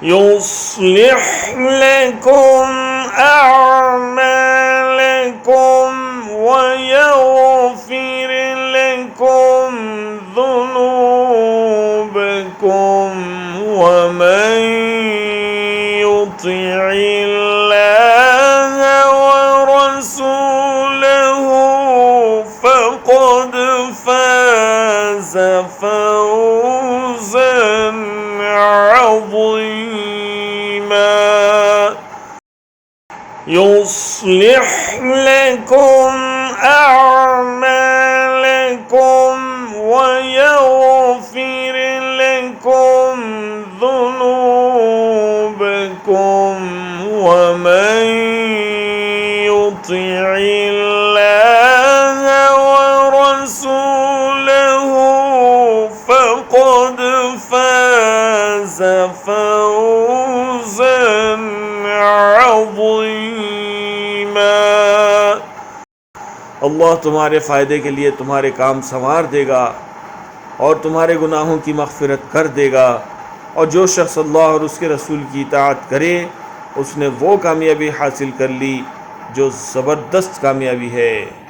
يصلح لكم أعمالكم ويغفر لكم ذنوبكم ومن يطع الله ورسوله فقد فاز فوزا عظيما. يصلح لكم أعمالكم ويغفر لكم ذنوبكم ومن يطع الله ورسوله فقد فاز فوزا عظيما। अल्लाह तुम्हारे फ़ायदे के लिए तुम्हारे काम संवार देगा और तुम्हारे गुनाहों की मग़फ़िरत कर देगा, और जो शख्स अल्लाह और उसके रसूल की इताअत करे उसने वो कामयाबी हासिल कर ली जो ज़बरदस्त कामयाबी है।